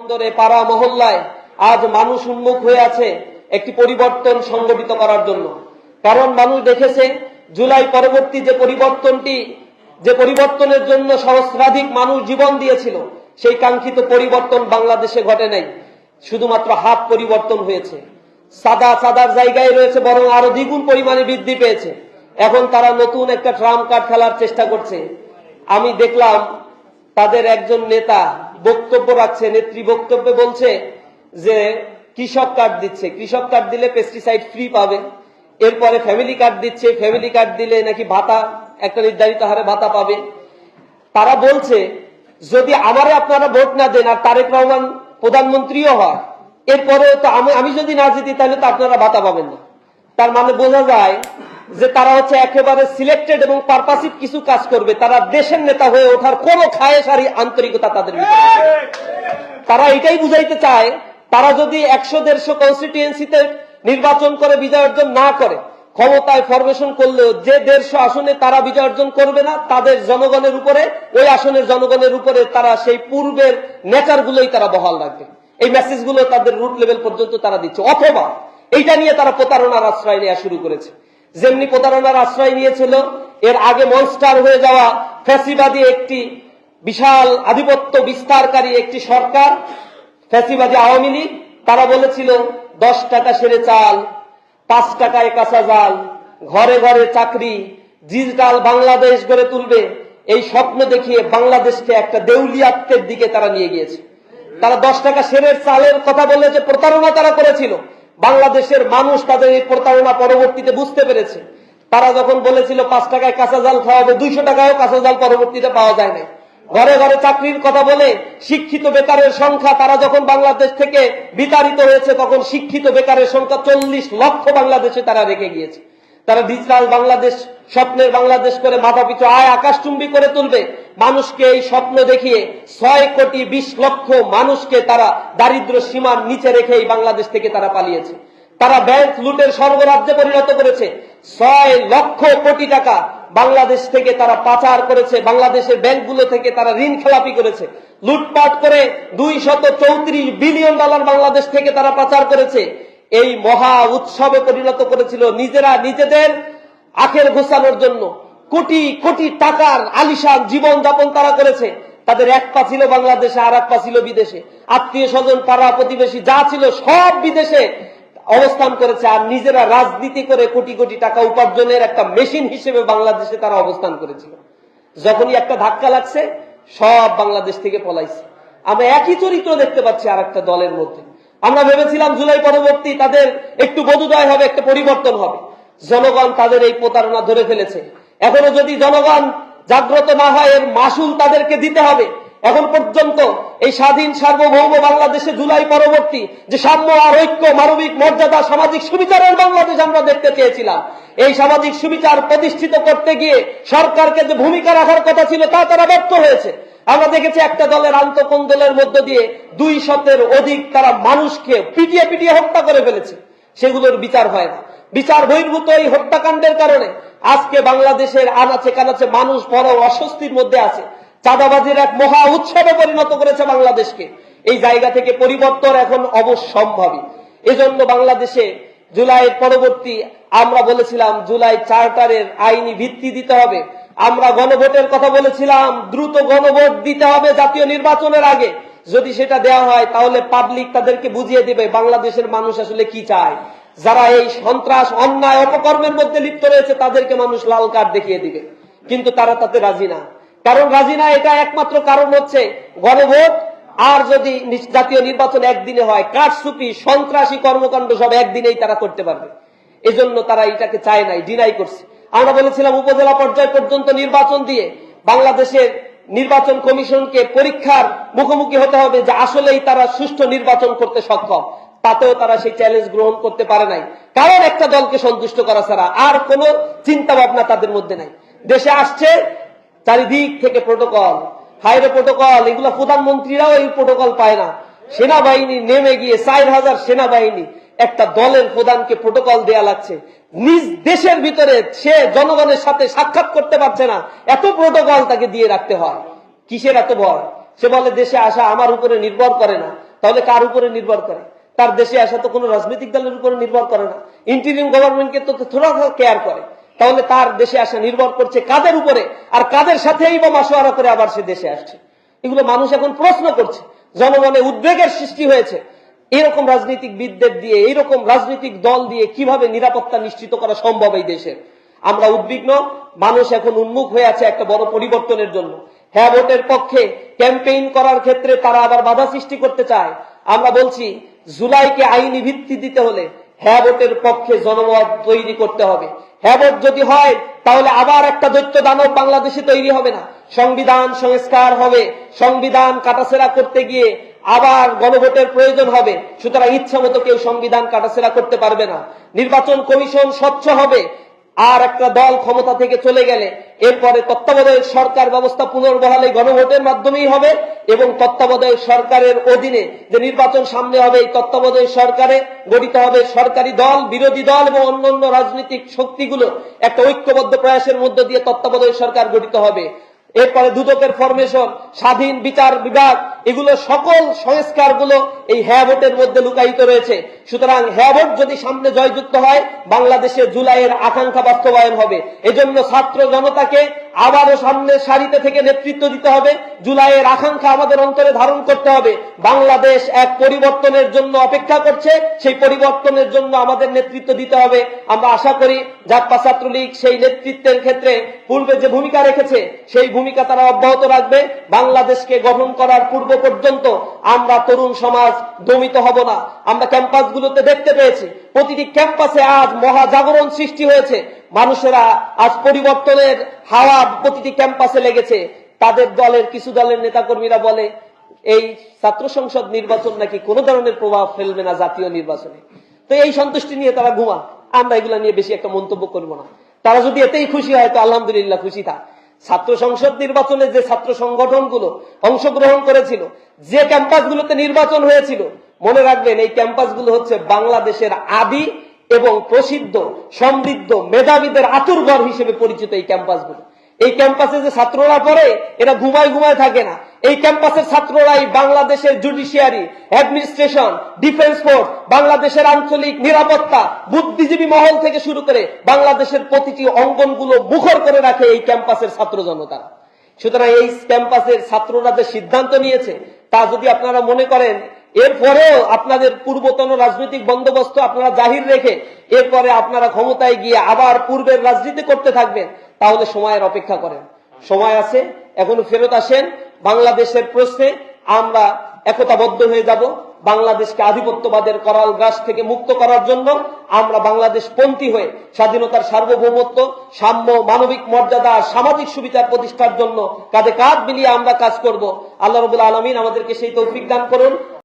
বন্দরে পাড়া মহল্লায় আজ মানুষ উন্মুখ হয়ে আছে একটি পরিবর্তন সংগঠিত করার জন্য। কারণ মানুষ দেখেছে জুলাই পরবর্তী যে পরিবর্তনের জন্য সহস্রাধিক মানুষ জীবন দিয়েছিল, সেই কাঙ্ক্ষিত পরিবর্তন বাংলাদেশে ঘটে নাই, শুধুমাত্র হাত পরিবর্তন হয়েছে। সাদার জায়গায় রয়েছে, বরং আরো দ্বিগুণ পরিমাণে বৃদ্ধি পেয়েছে। এখন তারা নতুন একটা ট্রাম্প কার্ড খেলার চেষ্টা করছে। আমি দেখলাম তাদের একজন নেতা বক্তব্য রাখছে, নেত্রী বক্তব্যে বলছে যে কৃষক কার্ড দিচ্ছে, কৃষক কার্ড দিলে পেস্টিসাইড ফ্রি পাবে। এরপরে ফ্যামিলি কার্ড দিচ্ছে, ফ্যামিলি কার্ড দিলে নাকি ভাতা, একটা নির্ধারিত হারে ভাতা পাবে। তারা বলছে যদি আমারে আপনারা ভোট না দেন আর তারেক রহমান প্রধানমন্ত্রীও হয়, এরপরে তো আমি যদি না জিতি তাহলে তো আপনারা ভাতা পাবেন না। তার মানে বোঝা যায় যে তারা হচ্ছে একেবারে সিলেক্টেড এবং পারপাসিভ কিছু কাজ করবে। তারা দেশের নেতা হয়ে ওঠার কোন খায়েশ আর আন্তরিকতা তাদের ভিতরে নেই। তারা এটাই বুঝাইতে চায়, তারা যদি 100-150 কনস্টিটিউয়েন্সিতে নির্বাচন করে বিজয় অর্জন না করে, ক্ষমতায় ফরমেশন করলেও যে 150 আসনে তারা বিজয় অর্জন করবে না, তাদের জনগণের উপরে, ওই আসনের জনগণের উপরে তারা সেই পূর্বের নেচারগুলোই তারা বহাল রাখবে। এই মেসেজগুলো তাদের রুট লেভেল পর্যন্ত তারা দিচ্ছে। অথবা এইটা নিয়ে তারা প্রতারণার আশ্রয় নেওয়া শুরু করেছে। যেমনি প্রতারণার আশ্রয় নিয়েছিল এর আগে মনস্টার হয়ে যাওয়া ফ্যাসিবাদী একটি বিশাল আধিপত্য বিস্তারকারী একটি সরকার, ফ্যাসিবাদী আওয়ামী লীগ। তারা বলেছিল 10 টাকা সেরে চাল, 5 টাকায় কাঁচা জাল, ঘরে ঘরে চাকরি, ডিজিটাল বাংলাদেশ গড়ে তুলবে, এই স্বপ্ন দেখিয়ে বাংলাদেশকে একটা দেউলিয়াত্বের দিকে তারা নিয়ে গিয়েছে। তারা 10 টাকা সেরের চালের কথা বলে যে প্রতারণা তারা করেছিল, বাংলাদেশের মানুষ তাদের এই প্রতারণা পরবর্তীতে বুঝতে পেরেছে। তারা যখন বলেছিল 5 টাকায় কাঁচা জাল খাওয়াবে, 200 টাকায়ও কাঁচা জাল পরবর্তীতে পাওয়া যায় না। ঘরে ঘরে চাকরির কথা বলে শিক্ষিত বেকারের সংখ্যা, তারা যখন বাংলাদেশ থেকে বিতাড়িত হয়েছে তখন শিক্ষিত বেকারের সংখ্যা 40 লক্ষ বাংলাদেশে তারা রেখে গিয়েছে। তারা ডিজিটাল বাংলাদেশ, স্বপ্নের বাংলাদেশ করে মাথা পিছু আয় আকাশচুম্বী করে তুলবে। মানুষকে এই স্বপ্ন দেখিয়ে 6,20,00,000 মানুষকে তারা দারিদ্র সীমার নিচে রেখে এই বাংলাদেশ থেকে তারা পালিয়েছে। তারা ব্যাংক লুটের স্বর্গরাজ্যে পরিণত করেছে। 6 লক্ষ কোটি টাকা বাংলাদেশ থেকে তারা পাচার করেছে, বাংলাদেশের ব্যাংকগুলো থেকে তারা ঋণ খেলাপি করেছে, লুটপাট করে $234 বিলিয়ন বাংলাদেশ থেকে তারা পাচার করেছে। এই মহা উৎসবে পরিণত করেছিল নিজেরা নিজেদের আখের ঘোষানোর জন্য। কোটি কোটি টাকার আলিশান জীবন যাপন তারা করেছে। তাদের এক পা ছিল বাংলাদেশে, আর এক পা ছিল বিদেশে। আত্মীয় স্বজন, পাড়া প্রতিবেশী যা ছিল সব বিদেশে অবস্থান করেছে, আর নিজেরা রাজনীতি করে কোটি কোটি টাকা উপার্জনের একটা মেশিন হিসেবে বাংলাদেশে তারা অবস্থান করেছিল। যখনই একটা ধাক্কা লাগছে সব বাংলাদেশ থেকে পলাইছে। আমরা একই চরিত্র দেখতে পাচ্ছি আর একটা দলের মধ্যে। আমরা ভেবেছিলাম জুলাই পরবর্তী তাদের একটু বোধোদয় হবে, একটা পরিবর্তন হবে। জনগণ তাদের এই প্রতারণা ধরে ফেলেছে। এখনো যদি জনগণ জাগ্রত না হয়, এর মাসুল তাদেরকে দিতে হবে। এখন পর্যন্ত এই স্বাধীন সার্বভৌম বাংলাদেশে জুলাই পরবর্তী যে সাম্য আর ঐক্য, মানবিক মর্যাদা, সামাজিক সুবিচারের বাংলাদেশ আমরা দেখতে চেয়েছিলাম, এই সামাজিক সুবিচার প্রতিষ্ঠিত করতে গিয়ে সরকারকে যে ভূমিকা রাখার কথা ছিল তা তারা ব্যর্থ হয়েছে। আমরা দেখেছি একটা দলের আন্তঃকোন্দলের মধ্য দিয়ে 200-এর অধিক তারা মানুষকে পিটিয়ে পিটিয়ে হত্যা করে ফেলেছে। সেগুলোর বিচার হয় না। বিচার বহির্ভূত এই হত্যাকাণ্ডের কারণে আজকে বাংলাদেশের আনাচে কানাচে মানুষ বড় অস্বস্তির মধ্যে আছে। চাঁদাবাজির এক মহা উৎসবে পরিণত করেছে বাংলাদেশকে। এই জায়গা থেকে পরিবর্তন এখন অবশ্যম্ভাবী। এজন্য বাংলাদেশে জুলাইয়ের পরবর্তী আমরা বলেছিলাম জুলাই চার্টারের আইনি ভিত্তি দিতে হবে। আমরা গণভোটের কথা বলেছিলাম, দ্রুত গণভোট দিতে হবে জাতীয় নির্বাচনের আগে। যদি সেটা দেওয়া হয় তাহলে পাবলিক তাদেরকে বুঝিয়ে দিবে বাংলাদেশের মানুষ আসলে কি চায়। যারা এই সন্ত্রাস, অন্যায়, অপকর্মের মধ্যে লিপ্ত রয়েছে তাদেরকে মানুষ লাল কার্ড দেখিয়ে দিবে। কিন্তু তারা তাতে রাজি না। কারণ রাজি না, এটা একমাত্র কারণ হচ্ছে গণভোট আর যদি জাতীয় নির্বাচন একদিনে হয়, কারচুপি, সন্ত্রাসী কর্মকাণ্ড সব একদিনেই তারা করতে পারবে। এজন্য তারা এটাকে চায় নাই, ডিনাই করছে। আমরা বলেছিলাম উপজেলা পর্যায় পর্যন্ত নির্বাচন দিয়ে বাংলাদেশের নির্বাচন কমিশনকে পরীক্ষার মুখোমুখি হতে হবে যে আসলেই তারা সুষ্ঠু নির্বাচন করতে সক্ষম। তাতেও তারা সেই চ্যালেঞ্জ গ্রহণ করতে পারে নাই, কারণ একটা দলকে সন্তুষ্ট করা ছাড়া আর কোনো চিন্তা ভাবনা তাদের মধ্যে নাই। দেশে আসছে চারিদিক থেকে প্রোটোকল, হাইরে প্রোটোকল, এগুলো প্রধানমন্ত্রীরাও এই প্রোটোকল পায় না। সেনাবাহিনী নেমে গিয়ে 4000 সেনাবাহিনী একটা দলের প্রধানকে প্রোটোকল দেয়া লাগছে। নিজ দেশের ভিতরে সে জনগণের সাথে সাক্ষাৎ করতে পারছে না, এত প্রোটোকল তাকে দিয়ে রাখতে হয়। কিসের এত ভয়? সে বলে দেশে আসা আমার উপরে নির্ভর করে না, তাহলে কার উপরে নির্ভর করে? তার দেশে আসা তো কোনো রাজনৈতিক দলের উপরে নির্ভর করে না, ইন্টারিম গভর্নমেন্টকে তো থোড়া কেয়ার করে। তাহলে তার দেশে আসা নির্ভর করছে কাদের উপরে, আর কাদের সাথেই বা মাসোয়ারা করে আবার সে দেশে আসছে? এগুলো মানুষ এখন প্রশ্ন করছে, জনমনে উদ্বেগের সৃষ্টি হয়েছে। এরকম রাজনীতিকবিদদের দিয়ে, এইরকম রাজনৈতিক দল দিয়ে কিভাবে নিরাপত্তা নিশ্চিত করা সম্ভব এই দেশের? আমরা উদ্বিগ্ন। মানুষ এখন উন্মুখ হয়ে আছে একটা বড় পরিবর্তনের জন্য। হ্যাঁ ভোটের পক্ষে ক্যাম্পেইন করার ক্ষেত্রে তারা আবার বাধা সৃষ্টি করতে চায়। আমরা বলছি, জুলাইকে আইনি ভিত্তি দিতে হলে হ্যাঁ ভোটের পক্ষে জনমত তৈরি করতে হবে। হ্যাঁ ভোট যদি হয়, তাহলে আবার একটা দৈত্য দানব বাংলাদেশে তৈরি হবে না, সংবিধান সংস্কার হবে, সংবিধান কাটাছেড়া করতে গিয়ে আবার গণভোটের প্রয়োজন হবে। সুতরাং ইচ্ছা মতো কেউ সংবিধান কাটাছেড়া করতে পারবে না। নির্বাচন কমিশন স্বচ্ছ হবে। আর একটা দল ক্ষমতা থেকে চলে গেলে এরপরে তত্ত্বাবধায়ক সরকার ব্যবস্থা পুনর্বহালে গণভোটের মাধ্যমেই হবে, এবং তত্ত্বাবধায়ক সরকারের অধীনে যে নির্বাচন সামনে হবে, এই তত্ত্বাবধায়ক সরকারে গঠিত হবে সরকারি দল, বিরোধী দল এবং অন্যান্য রাজনৈতিক শক্তিগুলো একটা ঐক্যবদ্ধ প্রয়াসের মধ্য দিয়ে তত্ত্বাবধায়ক সরকার গঠিত হবে। এরপরে দুদকের ফরমেশন, স্বাধীন বিচার বিভাগ, এগুলো সকল সংস্কারগুলো এই হ্যাঁ ভোটের মধ্যে লুকায়িত রয়েছে। সুতরাং হ্যাঁ ভোট যদি সামনে জয়যুক্ত হয়, বাংলাদেশে জুলাইয়ের আকাঙ্ক্ষা বাস্তবায়ন হবে। এজন্য ছাত্র জনতাকে আবারও সামনের সারিতে থেকে নেতৃত্ব দিতে হবে। জুলাইয়ের আকাঙ্ক্ষা আমাদের অন্তরে ধারণ করতে হবে। বাংলাদেশ এক পরিবর্তনের জন্য অপেক্ষা করছে, সেই পরিবর্তনের জন্য আমাদের নেতৃত্ব দিতে হবে। আমরা আশা করি জাতীয় ছাত্রলীগ সেই নেতৃত্বের ক্ষেত্রে পূর্বে যে ভূমিকা রেখেছে, সেই ভূমিকা তারা অব্যাহত রাখবে। বাংলাদেশকে গঠন করার পূর্ব পর্যন্ত আমরা তরুণ সমাজ দমিত হব না। আমরা ক্যাম্পাসগুলোতে দেখতে পেয়েছি, প্রতিটি ক্যাম্পাসে আজ মহাজাগরণ সৃষ্টি হয়েছে। মানুষেরা আজ পরিবর্তনের হাওয়া প্রতিটি ক্যাম্পাসে লেগেছে। তাদের দলের কিছু দলের নেতাকর্মীরা বলে এই ছাত্র সংসদ নির্বাচন নাকি কোনো ধরনের প্রভাব ফেলবে না জাতীয় নির্বাচনে। তো এই সন্তুষ্টি নিয়ে তারা ঘুমা। আমরা এগুলা নিয়ে বেশি একটা মন্তব্য করব না। তারা যদি এতেই খুশি হয় তো আলহামদুলিল্লাহ, খুশি থাক। ছাত্র সংসদ নির্বাচনে যে ছাত্র সংগঠনগুলো অংশগ্রহণ করেছিল, যে ক্যাম্পাসগুলোতে নির্বাচন হয়েছিল, মনে রাখবেন এই ক্যাম্পাসগুলো হচ্ছে বাংলাদেশের আদি এবং প্রসিদ্ধ সমৃদ্ধ মেধাবীদের আতুরঘর হিসেবে পরিচিত এই ক্যাম্পাসগুলো। এই ক্যাম্পাসে যে ছাত্ররা পড়ে, এরা ঘুমায় ঘুমায় থাকে না। এই ক্যাম্পাসের ছাত্ররাই বাংলাদেশের জুডিশিয়ারি, অ্যাডমিনিস্ট্রেশন, ডিফেন্স ফোর্স, বাংলাদেশের আঞ্চলিক নিরাপত্তা, বুদ্ধিজীবী মহল থেকে শুরু করে বাংলাদেশের প্রতিটি অঙ্গনগুলো মুখর করে রাখে এই ক্যাম্পাসের ছাত্র জনতা। সুতরাং এই ক্যাম্পাসের ছাত্ররা যে সিদ্ধান্ত নিয়েছে, তা যদি আপনারা মনে করেন এরপরেও আপনাদের পূর্বতন রাজনৈতিক বন্দোবস্ত আপনারা জাহির রেখে এরপরে আপনারা ক্ষমতায় গিয়ে আবার পূর্বের রাজনীতি করতে থাকবেন, তাহলে সময়ের অপেক্ষা করেন। সময় আছে, এখনো ফেরত আসেন। বাংলাদেশের প্রশ্নে আমরা একতাবদ্ধ হয়ে যাব। বাংলাদেশকে আধিপত্যবাদের করাল গ্রাস থেকে মুক্ত করার জন্য আমরা বাংলাদেশ পন্থী হয়ে স্বাধীনতার সার্বভৌমত্ব, সাম্য, মানবিক মর্যাদা, সামাজিক সুবিচার প্রতিষ্ঠার জন্য কাঁধে কাঁধ মিলিয়ে আমরা কাজ করব। আল্লাহ রাব্বুল আলামিন আমাদেরকে সেই তৌফিক দান করুন।